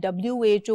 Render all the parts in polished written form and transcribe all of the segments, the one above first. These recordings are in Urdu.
WHO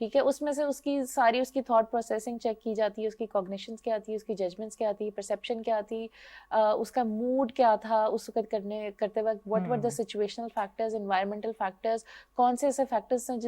ٹھیک ہے. اس میں سے اس کی ساری اس کی تھاٹ پروسیسنگ چیک کی جاتی ہے, اس کی کوگنیشنس کیا آتی ہے, اس کی ججمنٹس کیا آتی ہے, پرسیپشن کیا آتی, اس کا موڈ کیا تھا اس وقت کرتے وقت, what were the situational factors, environmental factors, کون سے ایسے فیکٹرز ہیں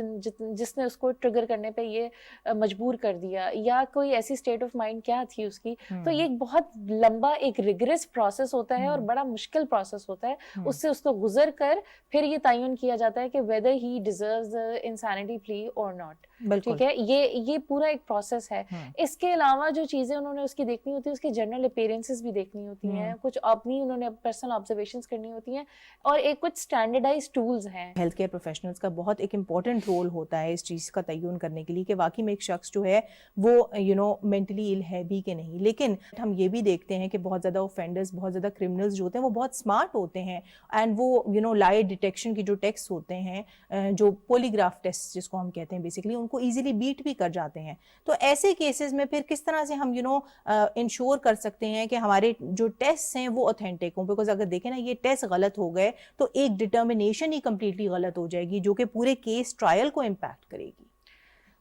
جس نے اس کو ٹریگر کرنے پہ یہ مجبور کر دیا, یا کوئی ایسی اسٹیٹ آف مائنڈ کیا تھی اس کی. تو یہ ایک بہت لمبا ایک ریگرس پروسیس ہوتا ہے اور بڑا مشکل پروسیس ہوتا ہے. اس سے اس کو گزر کر پھر یہ تعین کیا جاتا ہے کہ whether he deserves the insanity plea or not. ٹھیک ہے, یہ پورا ایک پروسیس ہے. اس کے علاوہ جو چیزیں انہوں نے اس کی دیکھنی ہوتی ہیں, اس کی جنرل اپیرنسز بھی دیکھنی ہوتی ہیں, کچھ اپنی انہوں نے پرسنل آبزرویشنز کرنی ہوتی ہیں, اور ایک کچھ اسٹینڈرڈائز ٹولز ہیں. ہیلتھ کیئر پروفیشنلز کا بہت ایک امپورٹنٹ رول ہوتا ہے اس چیز کا تعین کرنے کے لیے کہ واقعی میں ایک شخص جو ہے وہ مینٹلی ال ہے بھی کہ نہیں. لیکن ہم یہ بھی دیکھتے ہیں کہ بہت زیادہ اوفینڈرز, بہت زیادہ کرمنلز جو ہوتے ہیں وہ بہت اسمارٹ ہوتے ہیں, اینڈ وہ لائے ڈیٹیکشن کی جو ٹیسٹ ہوتے ہیں, جو پولیگراف ٹیسٹ جس کو ہم کہتے ہیں بیسیکلی, ان کو ایزیلی بیٹ بھی کر جاتے ہیں. تو ایسے کیسز میں پھر کس طرح سے ہم انشور کر سکتے ہیں کہ ہمارے جو ٹیسٹ ہیں وہ اوتھینٹک ہوں؟ بیکاز اگر دیکھیں نا, یہ ٹیسٹ غلط ہو گئے تو ایک ڈٹرمنیشن ہی کمپلیٹلی غلط ہو جائے گی جو کہ پورے کیس ٹرائل کو امپیکٹ کرے گی.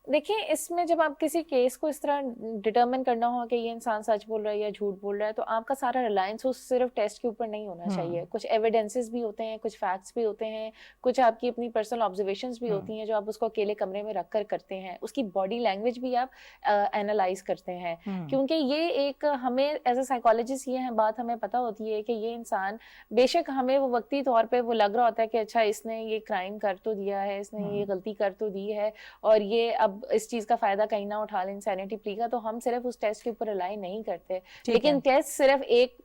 دیکھیں, اس میں جب آپ کسی کیس کو اس طرح ڈٹرمن کرنا ہو کہ یہ انسان سچ بول رہا ہے یا جھوٹ بول رہا ہے, تو آپ کا سارا ریلائنس اس صرف ٹیسٹ کے اوپر نہیں ہونا چاہیے. کچھ ایویڈنسز بھی ہوتے ہیں, کچھ فیکٹس بھی ہوتے ہیں, کچھ آپ کی اپنی پرسنل آبزرویشنز بھی ہوتی ہیں جو آپ اس کو اکیلے کمرے میں رکھ کر کرتے ہیں. اس کی باڈی لینگویج بھی آپ اینالائز کرتے ہیں, کیونکہ یہ ایک ہمیں ایز اے سائیکالوجسٹ یہ بات ہمیں پتہ ہوتی ہے کہ یہ انسان, بے شک ہمیں وہ وقتی طور پہ وہ لگ رہا ہوتا ہے کہ اچھا اس نے یہ کرائم کر تو دیا ہے, اس نے یہ غلطی کر تو دی ہے, اور یہ اب اس چیز کا فائدہ کہیں نہ اٹھا لیں انسینٹی پلی کا, تو ہم صرف اس ٹیسٹ کے اوپر ریلائی نہیں کرتے. لیکن ٹیسٹ صرف ایک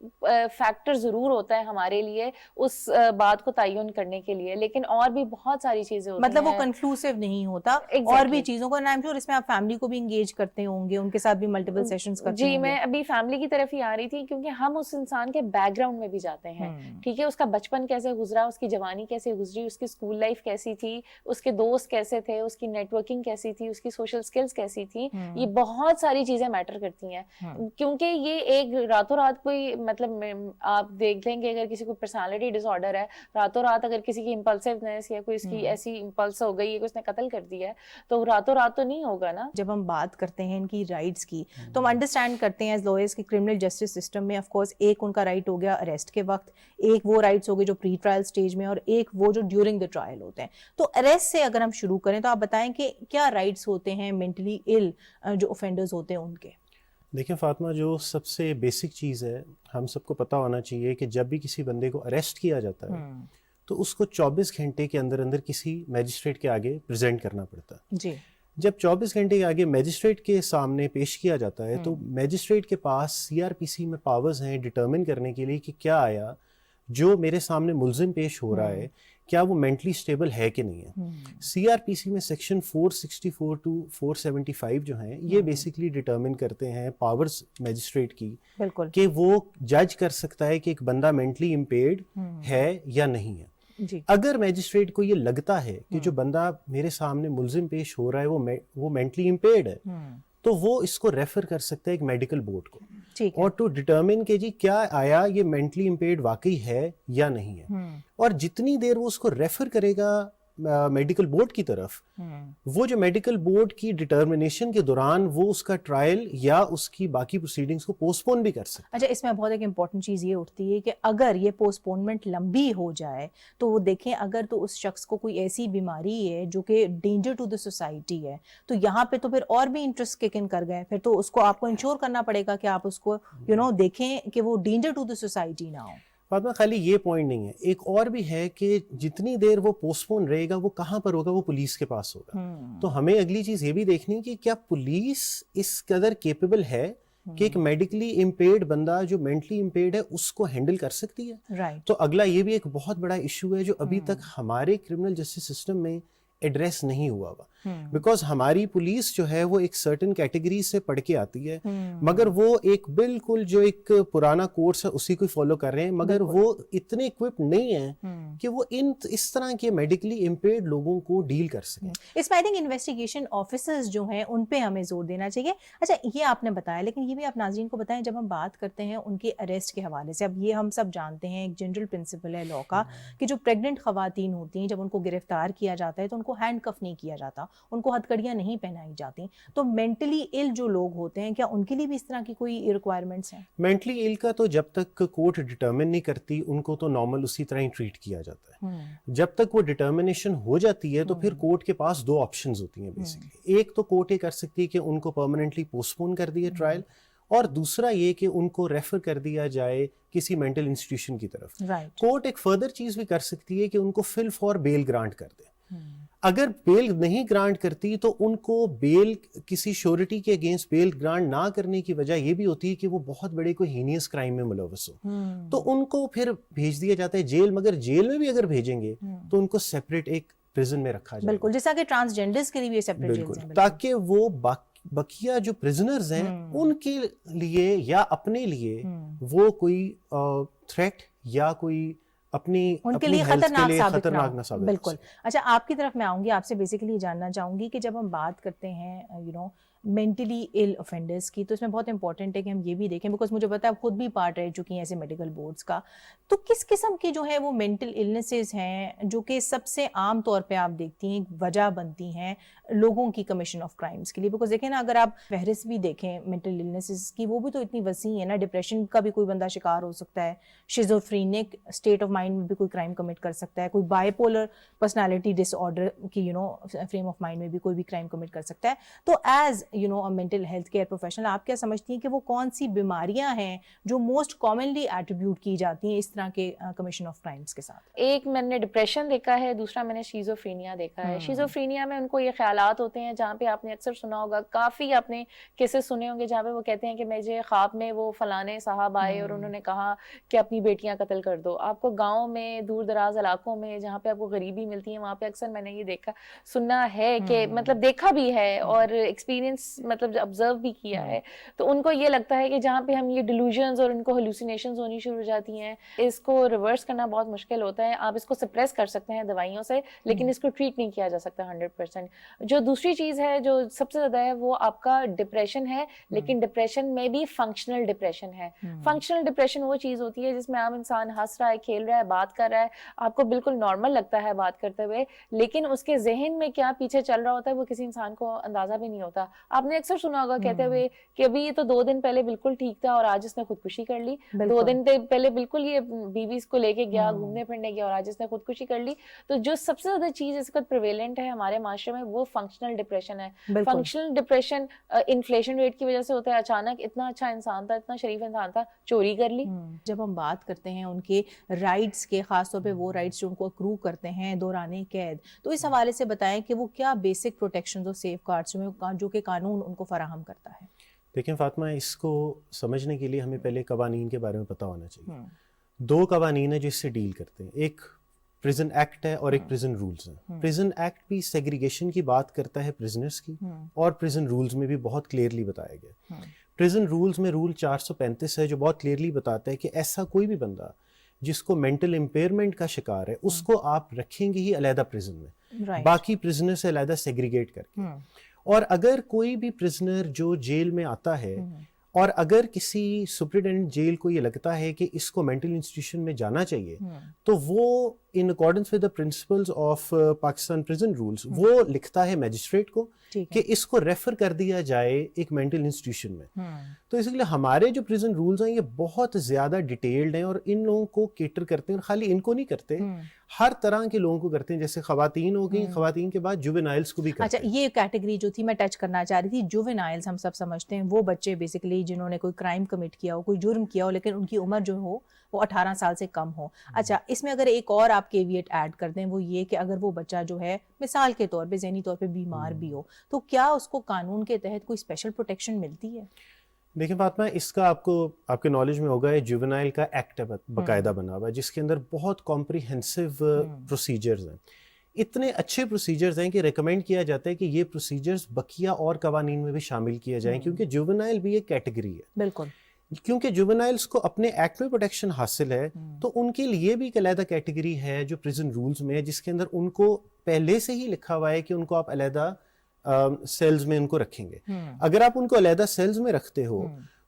فیکٹر ضرور ہوتا ہے ہمارے لیے اس بات کو تعین کرنے کے لیے, لیکن اور بھی بہت ساری چیزیں ہوتی ہیں. مطلب وہ کنکلوسیو نہیں ہوتا, اور بھی چیزوں کو, اس میں آپ فیملی کو بھی انگیج کرتے ہوں گے, ان کے ساتھ بھی ملٹیپل سیشنز کرتے ہوں گے. جی, میں ابھی فیملی کی طرف ہی آ رہی تھی, کیونکہ ہم اس انسان کے بیک گراؤنڈ میں بھی جاتے ہیں. ٹھیک ہے, اس کا بچپن کیسے گزرا, اس کی جوانی کیسے گزری, اس کی اسکول لائف کیسی تھی, اس کے دوست کیسے تھے, اس کی نیٹ ورکنگ کیسی تھی, اس کی سوشل اسکلز کیسی تھی. یہ بہت ساری چیزیں میٹر کرتی ہیں, کیونکہ یہ ایک راتوں رات کوئی, مطلب آپ دیکھ لیں کہ اگر کسی کو پرسنالٹی ڈس آرڈر ہے, راتوں رات اگر کسی کی امپلسیونیس یا کوئی اس کی ایسی امپلس ہو گئی ہے کہ اس نے قتل کر دیا ہے, تو راتوں رات تو نہیں ہوگا نا. جب ہم بات کرتے ہیں ان کی رائٹس کی, تو ہم انڈرسٹینڈ کرتے ہیں ایز لائرز کہ کرمنل جسٹس سسٹم میں آف کورس ایک ان کا رائٹ ہو گیا اریسٹ کے وقت, ایک وہ رائٹس ہو گئے جو پری ٹرائل سٹیج میں, اور ایک وہ جو ڈیورنگ دا ٹرائل ہوتے ہیں. تو اریسٹ سے اگر ہم شروع کریں تو آپ بتائیں کہ کیا رائٹس ہوتے ہیں مینٹلی ال جو اوفینڈرز ہوتے ہیں ان کے؟ دیکھیں فاطمہ, جو سب سے بیسک چیز ہے, ہم سب کو پتہ ہونا چاہیے کہ جب بھی کسی بندے کو اریسٹ کیا جاتا ہے تو اس کو 24 گھنٹے کے اندر اندر کسی میجسٹریٹ کے آگے پریزنٹ کرنا پڑتا ہے. جی, جب 24 گھنٹے کے آگے میجسٹریٹ کے سامنے پیش کیا جاتا ہے تو میجسٹریٹ کے پاس CRPC میں پاورز ہیں ڈٹرمن کرنے کے لیے کہ کیا آیا جو میرے سامنے ملزم پیش ہو رہا ہے, کیا وہ مینٹلی اسٹیبل ہے کہ نہیں ہے. CRPC میں سیکشن 464 ٹو 475 جو ہیں یہ بیسکلی ڈٹرمن کرتے ہیں پاورز میجسٹریٹ کی, کہ وہ جج کر سکتا ہے کہ ایک بندہ مینٹلی امپیئرڈ ہے یا نہیں ہے. اگر میجسٹریٹ کو یہ لگتا ہے کہ جو بندہ میرے سامنے ملزم پیش ہو رہا ہے وہ مینٹلی امپیئرڈ ہے, تو وہ اس کو ریفر کر سکتا ہے ایک میڈیکل بورڈ کو, اور ٹو ڈٹرمن کہ جی کیا آیا یہ مینٹلی امپیئرڈ واقعی ہے یا نہیں ہے. اور جتنی دیر وہ اس کو ریفر کرے گا میڈیکل بورڈ کی طرف, وہ جو میڈیکل بورڈ کی ڈٹرمنیشن کے دوران وہ اس کا ٹرائل یا اس کی باقی پروسیڈنگز کو پوسٹ پون بھی کر سکتا ہے. اچھا, اس میں بہت ایک امپورٹنٹ چیز یہ اٹھتی ہے کہ اگر یہ پوسٹ پونمنٹ لمبی ہو جائے تو وہ دیکھیں, اگر تو اس شخص کو کوئی ایسی بیماری ہے جو کہ ڈینجر ٹو دا سوسائٹی ہے, تو یہاں پہ تو پھر اور بھی انٹرسٹ کک ان کر گئے, پھر تو اس کو آپ کو انشور کرنا پڑے گا کہ آپ اس کو دیکھیں کہ وہ ڈینجر ٹو دا سوسائٹی نہ ہو. فاطمہ, خالی یہ پوائنٹ نہیں ہے, ایک اور بھی ہے کہ جتنی دیر وہ پوسٹ پون رہے گا وہ کہاں پر ہوگا, وہ پولیس کے پاس ہوگا. تو ہمیں اگلی چیز یہ بھی دیکھنی کہ کیا پولیس اس قدر کیپیبل ہے کہ ایک میڈیکلی امپیئرڈ بندہ جو مینٹلی امپیئرڈ ہے اس کو ہینڈل کر سکتی ہے. تو اگلا یہ بھی ایک بہت بڑا ایشو ہے جو ابھی تک ہمارے کرمنل جسٹس سسٹم میں ایڈریس نہیں ہوا ہوا, بیکاز ہماری پولیس جو ہے وہ ایک سرٹن کیٹیگری سے پڑھ کے آتی ہے, مگر وہ ایک بالکل جو ایک پرانا کورس ہے اسی کو فالو کر رہے ہیں, مگر وہ اتنے اکوپڈ نہیں ہیں کہ وہ اس طرح کے میڈیکلی امپیئرڈ لوگوں کو ڈیل کر سکیں. اس میں آئی تھنک انویسٹیگیشن آفیسرز جو ہیں ان پہ ہمیں زور دینا چاہیے. اچھا, یہ آپ نے بتایا, لیکن یہ بھی آپ ناظرین کو بتائیں, جب ہم بات کرتے ہیں ان کے اریسٹ کے حوالے سے, اب یہ ہم سب جانتے ہیں ایک جنرل پرنسپل ہے لاء کا کہ جو پریگننٹ خواتین ہوتی ہیں جب ان کو گرفتار کیا جاتا ہے تو ان ان کو ہینڈ کف نہیں کیا جاتا, ان کو ہتھکڑیاں نہیں پہنائی جاتی. تو مینٹلی ال جو لوگ ہوتے ہیں کیا ان کے لیے بھی اس طرح کی کوئی ریکوائرمنٹس ہیں؟ مینٹلی ال کا تو جب تک کورٹ ڈٹرمن نہیں کرتی ان کو تو نارمل اسی طرح ہی ٹریٹ کیا جاتا ہے. جب تک وہ ڈٹرمنیشن ہو جاتی ہے تو پھر کورٹ کے پاس 2 آپشنز ہوتی ہیں بیسکلی. ایک تو کورٹ یہ کر سکتی ہے کہ ان کو پرماننٹلی پوسٹ پون کر دیے ٹرائل, اور دوسرا یہ کہ ان کو ریفر کر دیا جائے کسی مینٹل انسٹیٹیوشن کی طرف. کورٹ ایک فردر چیز بھی کر سکتی ہے کہ ان کو فل فار بیل گرانٹ کر دے. اگر بیل نہیں گرانٹ کرتی تو ان کو بیل کسی شیورٹی کے اگینسٹ بیل گرانٹ نہ کرنے کی وجہ یہ بھی ہوتی ہے کہ وہ بہت بڑے کوئی ہینیس کرائم میں ملوث ہو, تو ان کو پھر بھیج دیا جاتا ہے جیل. مگر جیل میں بھی اگر بھیجیں گے تو ان کو سیپریٹ ایک پرزن میں رکھا جائے. بالکل, جیسا کہ ٹرانسجینڈرز کے لیے بھی سیپریٹ جیلز ہیں, تاکہ وہ بقیہ جو پرزنرز ہیں ان کے لیے یا اپنے لیے وہ کوئی تھریٹ یا کوئی اپنی ان کے لیے خطرناک ثابت نہ ہو. بالکل. اچھا, آپ کی طرف میں آؤں گی, آپ سے بیسیکلی جاننا چاہوں گی کہ جب ہم بات کرتے ہیں مینٹلی ال offenders کی, تو اس میں بہت امپورٹنٹ ہے کہ ہم یہ بھی دیکھیں, بیکاز مجھے پتا ہے خود بھی پارٹ رہ چکی ہیں ایسے میڈیکل بورڈز کا, تو کس قسم کی جو ہے وہ مینٹل النیسز ہیں جو کہ سب سے عام طور پہ آپ دیکھتی ہیں وجہ بنتی ہیں لوگوں کی کمیشن آف کرائمس کے لیے. بیکاز دیکھیں نا, اگر آپ فہرست بھی دیکھیں مینٹل النیسز کی, وہ بھی تو اتنی وسیع ہے نا. ڈپریشن کا بھی کوئی بندہ شکار ہو سکتا ہے, شیزوفرینک اسٹیٹ آف مائنڈ میں بھی کوئی کرائم کمٹ کر سکتا ہے, کوئی bipolar personality disorder کی فریم آف مائنڈ میں بھی کوئی بھی کرائم کمٹ کر سکتا ہے. تو as mental health care professional آپ کیا سمجھتی ہیں کہ وہ کون سی بیماریاں ہیں جو موسٹ کامنلی ایٹریبیوٹ کی جاتی ہیں اس طرح کے کمیشن آف کرائمس کے ساتھ؟ ایک میں نے ڈپریشن دیکھا ہے, دوسرا میں نے شیزوفرینیا دیکھا ہے. شیزوفرینیا میں ان کو یہ خیالات ہوتے ہیں, جہاں پہ آپ نے اکثر سنا ہوگا, کافی آپ نے کیسز سنے ہوں گے جہاں پہ وہ کہتے ہیں کہ مجھے خواب میں وہ فلانے صاحب آئے اور انہوں نے کہا کہ اپنی بیٹیاں قتل کر دو. آپ کو گاؤں میں, دور دراز علاقوں میں جہاں پہ آپ کو غریبی ملتی ہے, وہاں پہ اکثر میں نے یہ دیکھا سننا ہے کہ مطلب دیکھا بھی ہے اور ایکسپیرینس مطلب آبزرو بھی کیا ہے. تو ان کو یہ لگتا ہے کہ جہاں پہ ہم یہ ڈیلوژنز اور ان کو ہلوسینیشنز ہونی شروع ہو جاتی ہیں, اس کو ریورس کرنا بہت مشکل ہوتا ہے. آپ اس کو سپریس کر سکتے ہیں دوائیوں سے, لیکن اس کو ٹریٹ نہیں کیا جا سکتا 100%. جو دوسری چیز ہے جو سب سے زیادہ ہے وہ آپ کا ڈپریشن ہے, لیکن ڈپریشن میں بھی فنکشنل ڈپریشن ہے. فنکشنل ڈپریشن وہ چیز ہوتی ہے جس میں عام انسان ہنس رہا ہے, کھیل رہا ہے, بات کر رہا ہے, آپ کو بالکل نارمل لگتا ہے بات کرتے ہوئے, لیکن اس کے ذہن میں کیا پیچھے چل رہا ہوتا ہے وہ کسی انسان کو اندازہ بھی نہیں ہوتا. آپ نے اکثر سنا ہوگا کہتے ہوئے کہ ابھی یہ تو 2 دن پہلے بالکل ٹھیک تھا اور آج اس نے خودکشی کر لی. 2 دن پہلے بالکل یہ بیوی کو لے کے گیا, گھومنے پھرنے گیا, اور آج اس نے خودکشی کر لی. تو جو سب سے زیادہ چیز اس وقت پریویلنٹ ہے ہمارے معاشرے میں وہ فنکشنل ڈپریشن ہے. فنکشنل ڈپریشن انفلیشن ریٹ کی وجہ سے ہوتا ہے. اچانک اتنا اچھا انسان تھا, اتنا شریف انسان تھا, چوری کر لی. جب ہم بات کرتے ہیں ان کے رائٹس کے, خاص طور پہ وہ رائٹس جو ان کو اکرو کرتے ہیں دوران قید, تو اس حوالے سے بتائیں کہ وہ کیا بیسک پروٹیکشنز اور سیف گارڈز جو کہ قانون ان کو فراہم کرتا ہے. دیکھیں فاطمہ, اس کو سمجھنے کے لیے ہمیں پہلے قوانین کے بارے میں پتہ ہونا چاہیے. 2 قوانین ہیں جو اس سے ڈیل کرتے ہیں, ایک پریزن ایکٹ ہے اور ایک پریزن رولز ہیں. پریزن ایکٹ بھی سیگریگیشن کی بات کرتا ہے پریزنرز کی, اور پریزن رولز میں بھی بہت کلیئرلی بتایا گیا. پریزن رولز میں رول 435 ہے جو بہت کلیئرلی بتاتا ہے کہ ایسا کوئی بھی بندہ جس کو مینٹل امپیئرمنٹ کا شکار ہے اس کو آپ رکھیں گے ہی علیحدہ پریزن میں, باقی پریزنر سے علیحدہ سیگریگیٹ کر کے. اور اگر کوئی بھی پرزنر جو جیل میں آتا ہے اور اگر کسی سپرنٹینڈنٹ جیل کو یہ لگتا ہے کہ اس کو مینٹل انسٹیٹیوشن میں جانا چاہیے, تو وہ in accordance with the principles of Pakistan prison rules وہ لکھتا ہے میجسٹریٹ کو کہ اس کو ریفر کر دیا جائے ایک مینٹل انسٹیٹیوشن میں. تو اس لیے ہمارے جو پریزن رولز ہیں یہ بہت زیادہ ڈیٹیلڈ ہیں اور ان لوگوں کو کیٹر کرتے ہیں, اور خالی ان کو نہیں کرتے, ہر طرح کے لوگوں کو کرتے ہیں. جیسے خواتین ہو گئی, خواتین کے بعد جوونائلز کو بھی کرتے ہیں. اچھا, یہ کیٹیگری جو تھی میں ٹچ کرنا چاہ رہی تھی. جوونائلز ہم سب سمجھتے ہیں وہ بچے بیسیکلی جنہوں نے کوئی کرائم کمٹ کیا ہو, کوئی جرم کیا ہو, لیکن ان کی عمر جو ہو وہ 18 سال سے کم ہو. اچھا, اس میں اگر ایک اور آپ کیویٹ ایڈ کر دیں, وہ یہ کہ اگر وہ بچہ جو ہے مثال کے طور پہ ذہنی طور پہ بیمار بھی ہو, تو کیا اس کو قانون کے تحت کوئی اسپیشل پروٹیکشن ملتی ہے؟ دیکھیں فاطمہ, اس کا آپ کے نالج میں ہوگا, یہ جوونائل کا ایکٹ باقاعدہ بنا ہوا ہے جس کے اندر بہت کمپریہنسو پروسیجرز ہیں. اتنے اچھے پروسیجرز ہیں کہ ریکمینڈ کیا جاتا ہے کہ یہ پروسیجرز بقیہ اور قوانین میں بھی شامل کیے جائیں, کیونکہ جوونائل بھی ایک کیٹیگری ہے. بالکل, کیونکہ جوونائلز کو اپنے ایکٹ میں پروٹیکشن حاصل ہے, تو ان کے لیے بھی ایک علیحدہ کیٹیگری ہے جو پریزن رولز میں ہے, جس کے اندر ان کو پہلے سے ہی لکھا ہوا ہے کہ ان کو آپ علیحدہ سیلز میں ان کو رکھیں گے. اگر آپ ان کو علیحدہ سیلز میں رکھتے ہو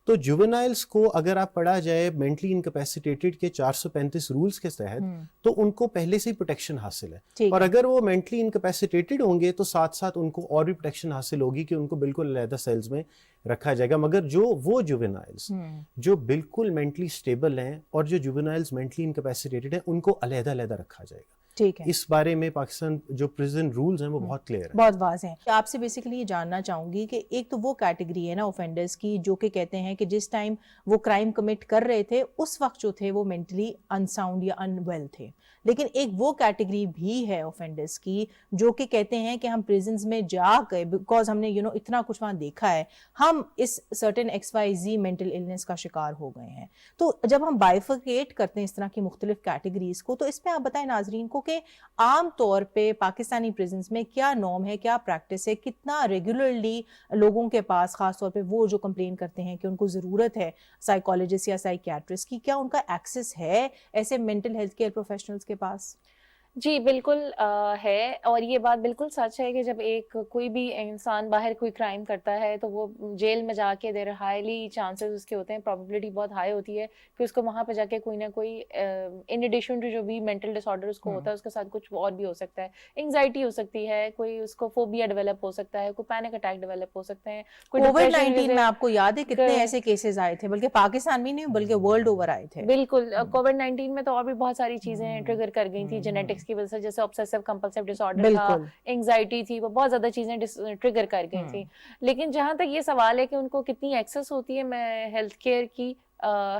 تو جوونائلز کو اگر آپ پڑھا جائے مینٹلی انکیپیسیٹیٹڈ کے 435 رولز کے تحت تو ان کو پہلے سے ہی پروٹیکشن حاصل ہے, اور اگر وہ مینٹلی انکیپیسیٹیٹڈ ہوں گے تو ساتھ ساتھ ان کو اور بھی پروٹیکشن حاصل ہوگی کہ ان کو بالکل علیحدہ سیلز میں رکھا جائے گا. مگر جو وہ جوونائلز جو بالکل مینٹلی اسٹیبل ہیں اور جو جوونائلز مینٹلی انکیپیسیٹیٹڈ ہیں ان کو علیحدہ علیحدہ رکھا جائے گا. ٹھیک ہے, اس بارے میں پاکستان جو پریزن رولز ہیں وہ بہت کلیئر ہیں, بہت واضح ہیں. آپ سے بیسیکلی یہ جاننا چاہوں گی کہ ایک تو وہ کیٹیگری ہے نا اوفینڈرز کی جو کہ کہتے ہیں کہ جس ٹائم وہ کرائم کمٹ کر رہے تھے اس وقت جو تھے وہ مینٹلی انساؤنڈ یا ان ویل تھے, لیکن ایک وہ کیٹیگری بھی ہے اوفینڈرز کی جو کہ کہتے ہیں کہ ہم پریزنز میں جا گئے بیکاز ہم نے اتنا کچھ وہاں دیکھا ہے, ہم اس سرٹن XYZ مینٹل النس کا شکار ہو گئے ہیں. تو جب ہم بائیفرکیٹ کرتے ہیں اس طرح کی مختلف کیٹیگریز کو, تو اس پہ آپ بتائیں ناظرین کو کہ عام طور پہ پاکستانی پریزنز میں کیا نارم ہے, کیا پریکٹس ہے, کتنا ریگولرلی لوگوں کے پاس خاص طور پہ وہ جو کمپلین کرتے ہیں کہ ان کو ضرورت ہے سائیکالوجسٹ یا سائیکیٹرسٹ کی, کیا ان کا ایکسس ہے ایسے مینٹل ہیلتھ کیئر پروفیشنلز کے پاس؟ جی بالکل ہے, اور یہ بات بالکل سچ ہے کہ جب ایک کوئی بھی انسان باہر کوئی کرائم کرتا ہے تو وہ جیل میں جا کے دیر ہائیلی چانسز اس کے ہوتے ہیں, پرابیبلٹی بہت ہائی ہوتی ہے کہ اس کو وہاں پہ جا کے کوئی نہ کوئی ان ایڈیشن ٹو جو بھی مینٹل ڈس آرڈر اس کو ہوتا ہے اس کے ساتھ کچھ اور بھی ہو سکتا ہے. انگزائٹی ہو سکتی ہے, کوئی اس کو فوبیا ڈیولپ ہو سکتا ہے, کوئی پینک اٹیک ڈیولپ ہو سکتے ہیں. کووڈ-19 میں آپ کو یاد ہے کتنے ایسے کیسز آئے تھے, بلکہ پاکستان میں نہیں بلکہ ورلڈ اوور آئے تھے. بالکل, کووڈ-19 میں تو اور بھی بہت ساری چیزیں ٹریگر کر گئی تھی جینیٹکس کی وجہ سے, جیسے obsessive compulsive disorder تھا, انگزائٹی تھی, وہ بہت زیادہ چیزیں ٹریگر کر گئی تھی. لیکن جہاں تک یہ سوال ہے کہ ان کو کتنی ایکسیس ہوتی ہے میں ہیلتھ کیئر کی,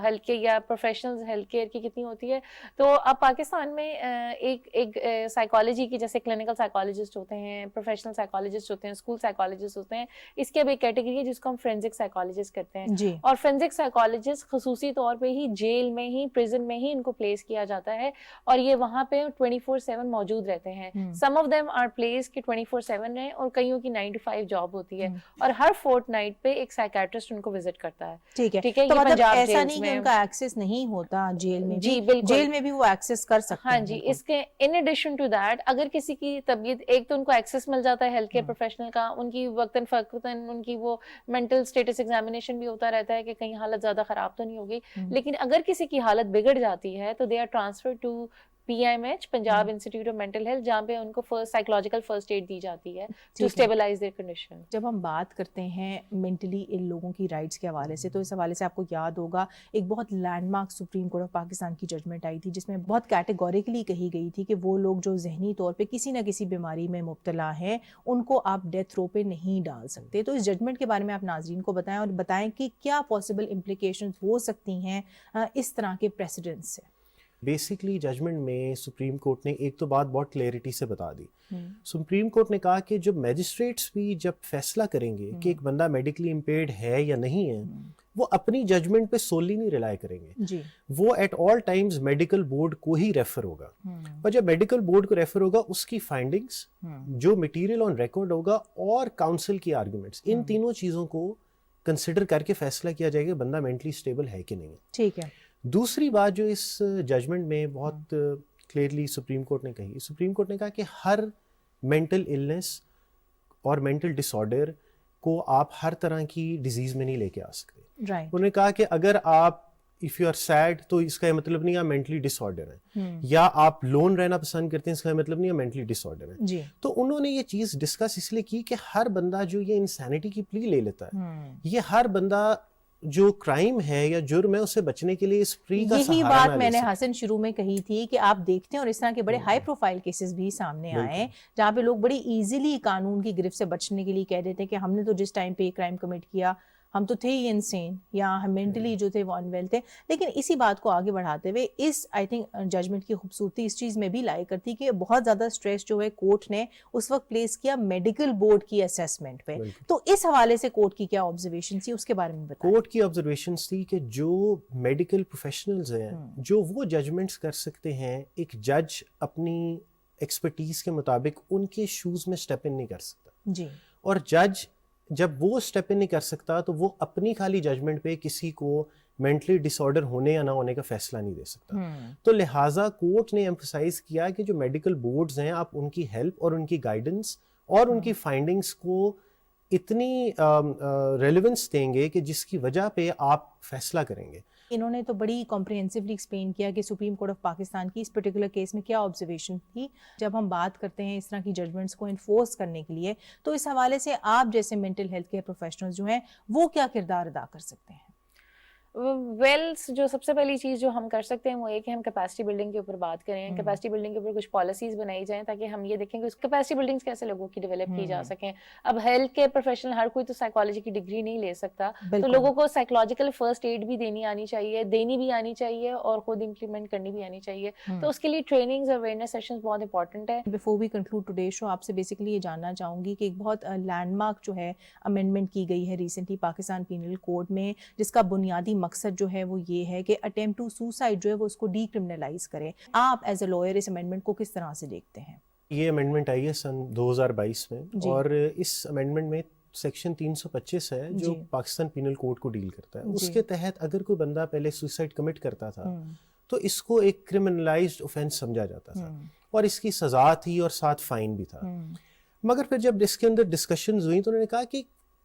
ہیلتھ کیئر یا پروفیشنل ہیلتھ کیئر کی کتنی ہوتی ہے, تو اب پاکستان میں ایک سائیکالوجی کی جیسے کلینکل سائیکالوجسٹ ہوتے ہیں, پروفیشنل سائیکالوجسٹ ہوتے ہیں, اسکول سائیکالوجسٹ ہوتے ہیں, اس کی اب ایک کیٹیگری ہے جس کو ہم فورینزک سائیکالوجسٹ کرتے ہیں. اور فورینزک سائیکالوجسٹ خصوصی طور پہ ہی جیل میں ہی, پریزن میں ہی ان کو پلیس کیا جاتا ہے, اور یہ وہاں پہ 24/7 موجود رہتے ہیں. سم آف دیم آر پلیس کہ 24/7 ہے, اور کئیوں کی 9 to 5 جاب ہوتی ہے, اور ہر فورتھ نائٹ پہ ایک سائیکیٹرسٹ ان کو وزٹ کرتا ہے. ٹھیک ہے, تو مطلب ایسا نہیں کہ ان کا ایکسس نہیں ہوتا جیل میں, جی بالکل جیل میں بھی وہ ایکسس کر سکتے ہیں. ہاں جی, اس کے ان ایڈیشن ٹو دیٹ اگر کسی کی طبیعت, ایک تو ان کو ایکسس مل جاتا ہے ہیلتھ کیئر پروفیشنل کا, ان کی وقتاً فوقتاً ان کی وہ مینٹل اسٹیٹس ایگزامینیشن بھی ہوتا رہتا ہے کہ کہیں حالت زیادہ خراب تو نہیں ہوگی. لیکن اگر کسی کی حالت بگڑ جاتی ہے تو they are transfer to PIMH, Punjab Institute of Mental Health, جہاں پہ ان کو سائیکولوجیکل فرسٹ ایڈ دی جاتی ہے ٹو اسٹیبلائز دیئر کنڈیشن. جب ہم بات کرتے ہیں مینٹلی ان لوگوں کی رائٹس کے حوالے سے, تو اس حوالے سے آپ کو یاد ہوگا ایک بہت landmark Supreme Court of Pakistan کی ججمنٹ آئی تھی جس میں بہت کیٹیگوریکلی کہی گئی تھی کہ وہ لوگ جو ذہنی طور پہ کسی نہ کسی بیماری میں مبتلا ہیں ان کو آپ ڈیتھ رو پہ نہیں ڈال سکتے. تو اس ججمنٹ کے بارے میں آپ ناظرین کو بتائیں, اور بتائیں کہ کیا پاسبل امپلیکیشنز ہو سکتی ہیں اس طرح کے پریسیڈنٹ سے. بیسکلی ججمنٹ میں سپریم کورٹ نے ایک تو بات بہت کلیئرٹی سے بتا دی. سپریم کورٹ نے کہا کہ جب میجسٹریٹس بھی جب فیصلہ کریں گے کہ ایک بندہ میڈیکلی امپیئرڈ ہے یا نہیں ہے, وہ اپنی ججمنٹ پہ سولی نہیں ریلائی کریں گے, وہ at all times medical board کو ہی ریفر ہوگا. اور جب میڈیکل بورڈ کو ریفر ہوگا اس کی فائنڈنگز, جو مٹیریل آن ریکارڈ ہوگا, اور کاؤنسل کی آرگومنٹس, ان تینوں چیزوں کو کنسیڈر کر کے فیصلہ کیا جائے گا بندہ مینٹلی اسٹیبل ہے کہ نہیں ہے. ٹھیک ہے. دوسری بات جو اس ججمنٹ میں بہت کلیئرلی سپریم کورٹ نے کہی, سپریم کورٹ نے کہا کہ ہر مینٹل النس اور مینٹل ڈس آرڈر کو آپ ہر طرح کی ڈیزیز میں نہیں لے کے آ سکتے. انہوں نے کہا کہ اگر آپ اف یو آر سیڈ تو اس کا مطلب نہیں آپ مینٹلی ڈس آرڈر ہیں, یا آپ لون رہنا پسند کرتے ہیں اس کا مطلب نہیں آپ مینٹلی ڈس آرڈر ہیں. تو انہوں نے یہ چیز ڈسکس اس لیے کی کہ ہر بندہ جو یہ انسینٹی کی پلی لے لیتا ہے, یہ ہر بندہ جو کرائم ہے یا جرم ہے اس سے بچنے کے لیے اس فری کا سہارا. یہی بات میں نے حسن شروع میں کہی تھی کہ آپ دیکھتے ہیں اور اس طرح کے بڑے ہائی پروفائل کیسز بھی سامنے آئے ہیں جہاں پہ لوگ بڑی ایزیلی قانون کی گرفت سے بچنے کے لیے کہہ دیتے ہیں کہ ہم نے تو جس ٹائم پہ یہ کرائم کمٹ کیا ہم تو تھے ہی انسین, یا ہم مینٹلی جو تھے وہ انویل تھے. لیکن اسی بات کو آگے بڑھاتے ہوئے اس آئی تھنک ججمنٹ کی خوبصورتی اس چیز میں بھی لائی کرتی کہ بہت زیادہ اسٹریس جو ہے کورٹ نے اس وقت پلیس کیا میڈیکل بورڈ کی اسیسمنٹ پہ. تو اس حوالے سے کورٹ کی کیا آبزرویشن تھی اس کے بارے میں بتائیں. کورٹ کی آبزرویشنز تھی کہ جو میڈیکل پروفیشنلز ہیں جو وہ ججمنٹس کر سکتے ہیں, ایک جج اپنی ایکسپرٹیز کے مطابق ان کے شوز میں اسٹیپ ان نہیں کر سکتا. جی, اور جج جب وہ اسٹیپ ان نہیں کر سکتا تو وہ اپنی خالی ججمنٹ پہ کسی کو مینٹلی ڈس آرڈر ہونے یا نہ ہونے کا فیصلہ نہیں دے سکتا. تو لہٰذا کورٹ نے ایمفسائز کیا کہ جو میڈیکل بورڈز ہیں آپ ان کی ہیلپ اور ان کی گائیڈنس اور ان کی فائنڈنگز کو اتنی ریلیونس دیں گے کہ جس کی وجہ پہ آپ فیصلہ کریں گے. انہوں نے تو بڑی کمپریہنسولی ایکسپلین کیا کہ سپریم کورٹ آف پاکستان کی اس پرٹیکولر کیس میں کیا آبزرویشن تھی. جب ہم بات کرتے ہیں اس طرح کی ججمنٹس کو انفورس کرنے کے لیے تو اس حوالے سے آپ جیسے مینٹل ہیلتھ کیئر پروفیشنلز جو ہیں وہ کیا کردار ادا کر سکتے ہیں؟ جو سب سے پہلی چیز جو ہم کر سکتے ہیں وہ یہ کہ ہم کیپیسٹی بلڈنگ کے اوپر بات کریں. کیپیسٹی بلڈنگ کے اوپر کچھ پالیسیز بنائی جائیں تاکہ ہم یہ دیکھیں کہ کیپیسٹی بلڈنگس کیسے لوگوں کی ڈیولپ کی جا سکیں. اب ہیلتھ کیئر پروفیشنل ہر کوئی تو سائیکالوجی کی ڈگری نہیں لے سکتا, تو لوگوں کو سائیکولوجیکل فرسٹ ایڈ بھی دینی بھی آنی چاہیے اور خود امپلیمنٹ کرنی بھی آنی چاہیے. تو اس کے لیے ٹریننگز اور اویئرنیس سیشنز بہت امپورٹنٹ ہے. Before we conclude today show, آپ سے بیسیکلی یہ جاننا چاہوں گی کہ ایک بہت لینڈ مارک جو ہے امینڈمنٹ کی گئی ہے ریسنٹلی پاکستان پینل کوڈ میں, جس کا بنیادی مقصد جو ہے وہ یہ ہے کہ اٹیمپٹ ٹو سوسائڈ جو ہے وہ اس کو ڈی کرمنلائز کریں. آپ ایز اے لائر اس امینڈمنٹ کو کس طرح سے دیکھتے ہیں؟ یہ امینڈمنٹ آئی ہے سن 2022 میں, اور اس امینڈمنٹ میں سیکشن 325 ہے جو پاکستان پینل کوڈ کو ڈیل کرتا ہے. اس کے تحت اگر کوئی بندہ پہلے سوسائڈ کمٹ کرتا تھا تو اس کو ایک کرمنلائزڈ اوفینس سمجھا جاتا تھا, اور اس کی سزا تھی اور ساتھ فائن بھی تھا. مگر پھر جب اس کے اندر ڈسکشنز ہوئی تو انہوں نے کہا کہ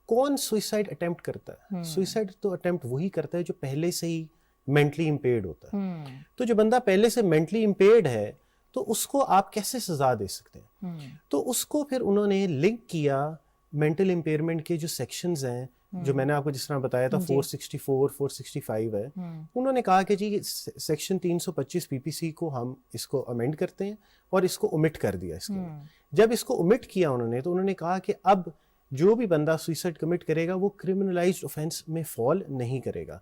کون سوئسائڈ اٹیمپٹ کرتا ہے؟ سوئسائڈ تو اٹیمپٹ وہی کرتا ہے جو پہلے سے ہی مینٹلی امپیئرڈ ہوتا ہے. تو جو بندہ پہلے سے مینٹلی امپیئرڈ ہے تو اس کو آپ کیسے سزا دے سکتے ہیں؟ تو اس کو پھر انہوں نے لنک کیا مینٹل امپیئرمنٹ کے جو سیکشنز ہیں, جو میں نے آپ کو جس طرح بتایا تھا 464 465 ہے. انہوں نے کہا کہ جی سیکشن 325 پی پی سی کو ہم اس کو امینڈ کرتے ہیں اور اس کو اومٹ کر دیا. اس کے جب اس کو اومٹ کیا انہوں نے تو انہوں نے کہا کہ اب جو بھی بندہ سوئسائڈ کمٹ کرے گا وہ کرمنلائزڈ اوفینس میں فال نہیں کرے گا.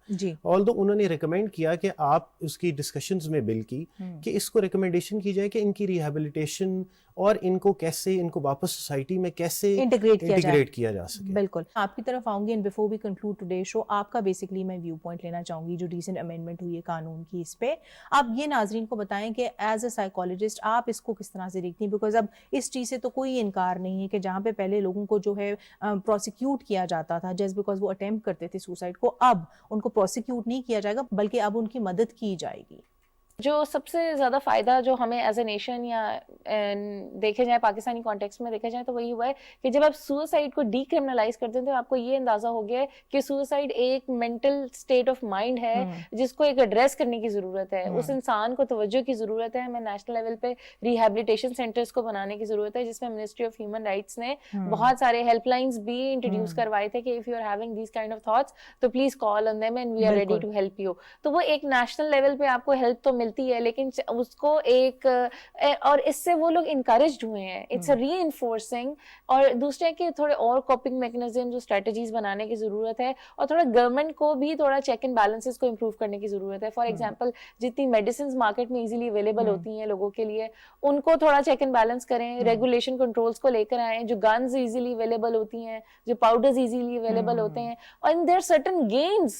آلدو انہوں نے ریکمینڈ کیا کہ آپ اس کی ڈسکشنز میں بل کی کہ اس کو ریکمینڈیشن کی جائے کہ ان کی ریہیبلیٹیشن اور ان کو کیسے ان کو واپس سوسائٹی میں کیسے انٹیگریٹ کیا جا سکے. بالکل آپ کی طرف آؤں گی, and before we conclude today show آپ کا بیسکلی میں ویو پوائنٹ لینا چاہوں گی جو ریسنٹ امینڈمنٹ ہوئی ہے قانون کی, اس پہ آپ یہ ناظرین کو بتائیں کہ ایز اے سائیکالوجسٹ آپ اس کو کس طرح سے دیکھتی ہیں, بیکاز اب اس چیز سے تو کوئی انکار نہیں ہے کہ جہاں پہ پہلے لوگوں کو جو ہے پروسیکیوٹ کیا جاتا تھا جسٹ بیکاز وہ اٹیمپٹ کرتے تھے سوسائڈ کو, اب ان کو پروسیکیوٹ نہیں کیا جائے گا بلکہ اب ان کی مدد کی جائے گی. جو سب سے زیادہ فائدہ جو ہمیں ایز اے نیشن یا دیکھے جائے پاکستانی کانٹیکسٹ میں دیکھا جائے تو وہی ہوا ہے کہ جب آپ سوسائڈ کو ڈی کرمنلائز کرتے ہیں تو آپ کو یہ اندازہ ہو گیا ہے کہ سوسائڈ ایک مینٹل اسٹیٹ آف مائنڈ ہے جس کو ایک ایڈریس کرنے کی ضرورت ہے. اس انسان کو توجہ کی ضرورت ہے. ہمیں نیشنل لیول پہ ریہیبلیٹیشن سینٹرز کو بنانے کی ضرورت ہے, جس میں منسٹری آف ہیومن رائٹس نے بہت سارے ہیلپ لائنز بھی انٹروڈیوس کروائے تھے کہ if you are having these kind of thoughts تو please call on them and we are ready to help you. تو وہ ایک نیشنل لیول پہ آپ کو ہیلپ تو ملتی ہے, لیکن اس کو ایک اور اس سے وہ لوگ انکریجڈ ہوئے ہیں. It's a reinforcing. اور دوسرے کہ تھوڑے اور کوپنگ میکنزم اسٹریٹجیز بنانے کی ضرورت ہے, اور تھوڑا گورنمنٹ کو بھی تھوڑا چیک اینڈ بیلنسز کو امپروو کرنے کی ضرورت ہے. فار ایگزامپل جتنی میڈیسنز مارکیٹ میں ایزیلی اویلیبل ہوتی ہیں لوگوں کے لیے ان کو تھوڑا چیک اینڈ بیلنس کریں, ریگولیشن کنٹرولز کو لے کر آئیں. جو گنز ایزیلی اویلیبل ہوتی ہیں, جو پاؤڈرز ایزیلی اویلیبل ہوتے ہیں, اور there certain games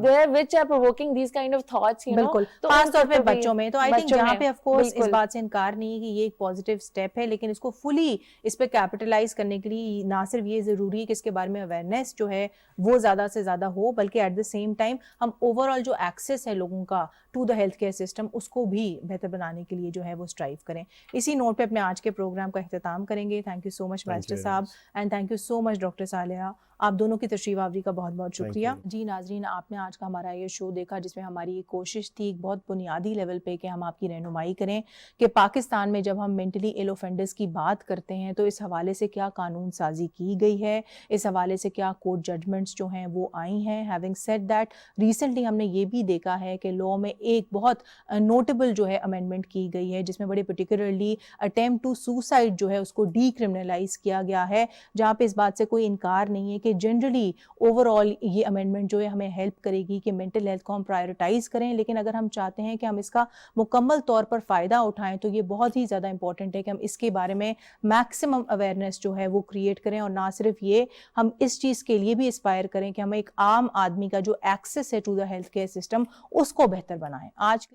there which are provoking these kind of thoughts, you know, خاص طور پہ بچوں میں. تو آئی تھنک جہاں پہ آف کورس اس بات سے انکار نہیں ہے کہ یہ ایک پازیٹیو اسٹیپ ہے, لیکن اس کو فلی اس پہ کیپٹلائز کرنے کے لیے نہ صرف یہ ضروری ہے کہ اس کے بارے میں اویئرنیس جو ہے وہ زیادہ سے زیادہ ہو, بلکہ ایٹ دا سیم ٹائم ہم اوور آل جو ایکسیس ہے لوگوں کا to the health care system اس کو بھی بہتر بنانے کے لیے جو ہے وہ اسٹرائیو کریں. اسی نوٹ پہ اپنے آج کے پروگرام کا اختتام کریں گے. Thank you so much master صاحب, and thank you so much doctor Saliha. آپ دونوں کی تشریف آوری کا بہت بہت شکریہ. جی ناظرین, آپ نے آج کا ہمارا یہ شو دیکھا جس میں ہماری یہ کوشش تھی ایک بہت بنیادی لیول پہ کہ ہم آپ کی رہنمائی کریں کہ پاکستان میں جب ہم مینٹلی ایل اوفینڈرز کی بات کرتے ہیں تو اس حوالے سے کیا قانون سازی کی گئی ہے, اس حوالے سے کیا کورٹ ججمنٹس جو ہیں وہ آئی ہیں. ہیونگ سیڈ دیٹ, ریسنٹلی ہم نے یہ بھی دیکھا ہے کہ لاء میں ایک بہت نوٹیبل جو ہے امینڈمنٹ کی گئی ہے جس میں بڑے پرٹیکولرلی اٹیمپٹ ٹو سوسائڈ جو ہے اس کو ڈی کرمنلائز کیا گیا ہے, جہاں پہ اس بات سے کوئی انکار نہیں ہے کہ جنرلی اوور آل یہ امینڈمنٹ جو ہے ہمیں ہیلپ کرے گی کہ مینٹل ہیلتھ کو ہم پرائیورٹائز کریں. لیکن اگر ہم چاہتے ہیں کہ ہم اس کا مکمل طور پر فائدہ اٹھائیں تو یہ بہت ہی زیادہ امپورٹنٹ ہے کہ ہم اس کے بارے میں میکسیمم اویئرنیس جو ہے وہ کریٹ کریں, اور نہ صرف یہ ہم اس چیز کے لیے بھی اسپائر کریں کہ ہم ایک عام آدمی کا جو ایکسیس ہے to the health care system اس کو بہتر بنائیں. آج